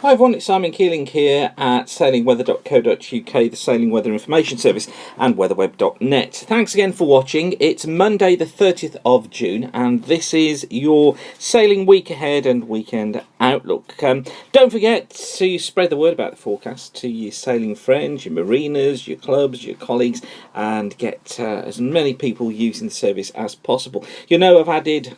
Hi everyone, it's Simon Keeling here at sailingweather.co.uk, the Sailing Weather Information Service, and weatherweb.net. Thanks again for watching. It's Monday the 30th of June, and this is your sailing week ahead and weekend outlook. Don't forget to spread the word about the forecast to your sailing friends, your mariners, your clubs, your colleagues, and get as many people using the service as possible. You know, I've added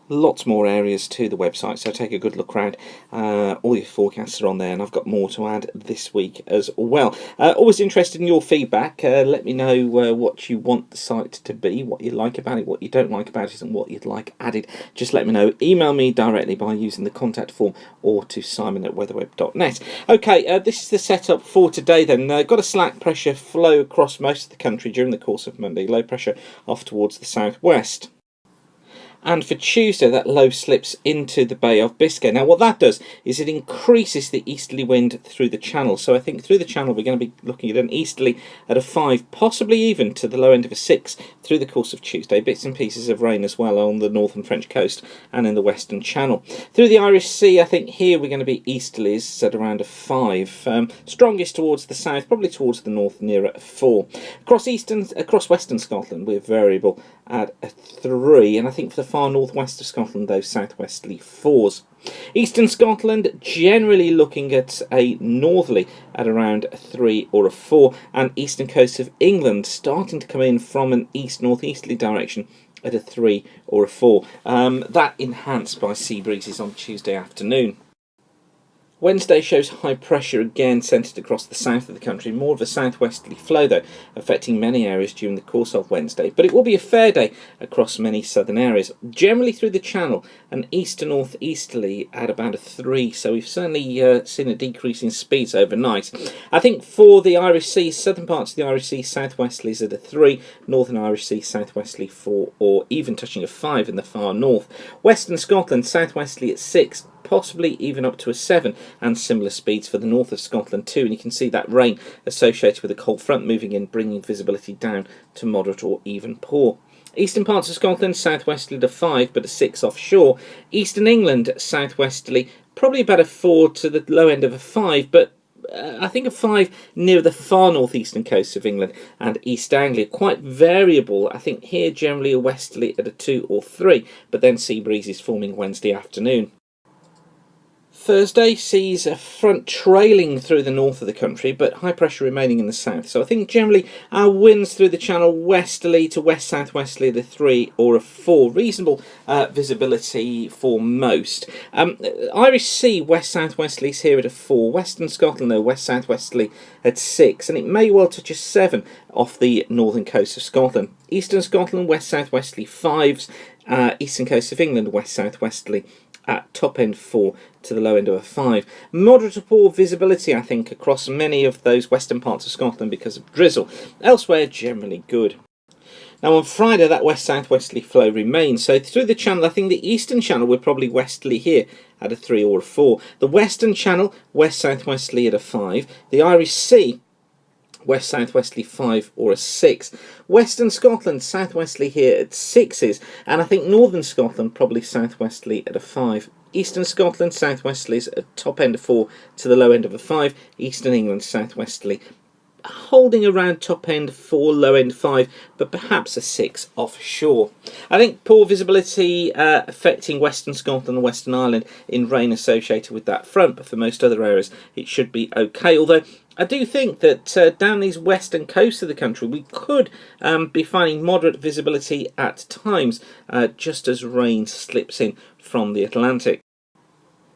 lots more areas to the website, so take a good look around. All your forecasts are on there, and I've got more to add this week as well. Always interested in your feedback. Let me know what you want the site to be, what you like about it, what you don't like about it, and what you'd like added. Just let me know. Email me directly by using the contact form or to simon@weatherweb.net. Okay, this is the setup for today then. Got a slack pressure flow across most of the country during the course of Monday. Low pressure off towards the southwest. And for Tuesday, that low slips into the Bay of Biscay. Now, what that does is it increases the easterly wind through the channel. So I think through the channel, we're going to be looking at an easterly at a 5, possibly even to the low end of a 6 through the course of Tuesday. Bits and pieces of rain as well on the northern French coast and in the western channel. Through the Irish Sea, I think here we're going to be easterlies at around a 5. Strongest towards the south, probably towards the north, nearer a 4. Across western Scotland, we're variable at a 3. And I think for the far northwest of Scotland, those southwesterly 4s. Eastern Scotland generally looking at a northerly at around a 3 or a 4, and eastern coast of England starting to come in from an east-northeasterly direction at a 3 or a 4. That enhanced by sea breezes on Tuesday afternoon. Wednesday shows high pressure again centred across the south of the country, more of a southwesterly flow though, affecting many areas during the course of Wednesday. But it will be a fair day across many southern areas. Generally through the channel, an east to northeasterly at about a 3, so we've certainly seen a decrease in speeds overnight. I think for the Irish Sea, southern parts of the Irish Sea, southwesterlies at a 3, northern Irish Sea, southwesterly 4, or even touching a 5 in the far north. Western Scotland, southwesterly at 6, possibly even up to a 7, and similar speeds for the north of Scotland too. And you can see that rain associated with a cold front moving in, bringing visibility down to moderate or even poor. Eastern parts of Scotland, southwesterly to 5, but a 6 offshore. Eastern England, southwesterly, probably about a 4 to the low end of a 5, but I think a 5 near the far northeastern coast of England and East Anglia. Quite variable. I think here generally a westerly at a 2 or 3, but then sea breezes forming Wednesday afternoon. Thursday sees a front trailing through the north of the country, but high pressure remaining in the south. So I think generally our winds through the channel westerly to west-southwesterly at a 3 or a 4. Reasonable visibility for most. Irish Sea, west-southwesterlies here at a 4. Western Scotland, though, west-southwesterly at 6. And it may well touch a 7 off the northern coast of Scotland. Eastern Scotland, west-southwesterly 5s. Eastern coast of England, west-southwesterly at top end 4 to the low end of a 5. Moderate to poor visibility, I think, across many of those western parts of Scotland because of drizzle. Elsewhere, generally good. Now on Friday, that west-southwesterly flow remains. So through the channel, I think the eastern channel, we're probably westerly here at a 3 or a 4. The western channel, west-southwesterly at a 5. The Irish Sea, west-southwesterly 5 or a 6. Western Scotland, southwesterly here at 6s, and I think northern Scotland probably southwesterly at a 5. Eastern Scotland, southwesterlies at top end of 4 to the low end of a 5. Eastern England, southwesterly holding around top end 4, low end 5, but perhaps a 6 offshore. I think poor visibility affecting Western Scotland and Western Ireland in rain associated with that front, but for most other areas it should be okay. Although I do think that down these western coasts of the country we could be finding moderate visibility at times, just as rain slips in from the Atlantic.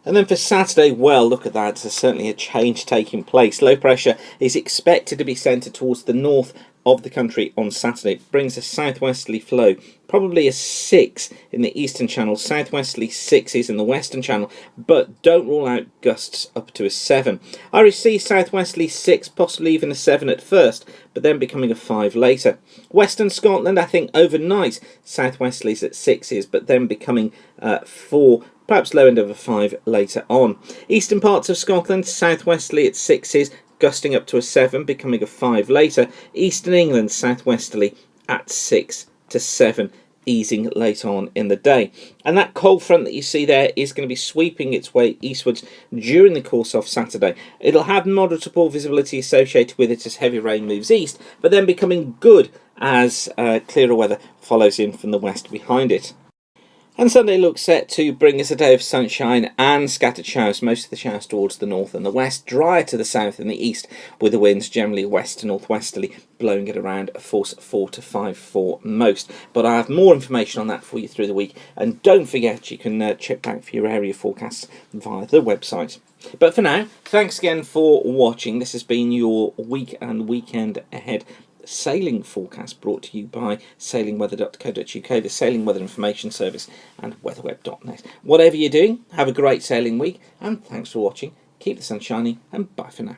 And then for Saturday, well, look at that. There's certainly a change taking place. Low pressure is expected to be centred towards the north of the country on Saturday. It brings a southwesterly flow, probably a 6 in the eastern channel, southwesterly 6s in the western channel, but don't rule out gusts up to a 7. Irish Sea, southwesterly 6, possibly even a 7 at first, but then becoming a 5 later. Western Scotland, I think overnight, southwesterlies at 6s, but then becoming 4, perhaps low end of a 5 later on. Eastern parts of Scotland, southwesterly at 6s, gusting up to a 7, becoming a 5 later. Eastern England, southwesterly at 6 to 7 easing late on in the day. And that cold front that you see there is going to be sweeping its way eastwards during the course of Saturday. It'll have moderate to poor visibility associated with it as heavy rain moves east, but then becoming good as clearer weather follows in from the west behind it. And Sunday looks set to bring us a day of sunshine and scattered showers, most of the showers towards the north and the west, drier to the south and the east, with the winds generally west to northwesterly, blowing at around a force 4 to 5 for most. But I have more information on that for you through the week, and don't forget you can check back for your area forecasts via the website. But for now, thanks again for watching. This has been your week and weekend ahead sailing forecast brought to you by sailingweather.co.uk, the Sailing Weather Information Service, and weatherweb.net. Whatever you're doing, have a great sailing week, and thanks for watching. Keep the sun shining, and bye for now.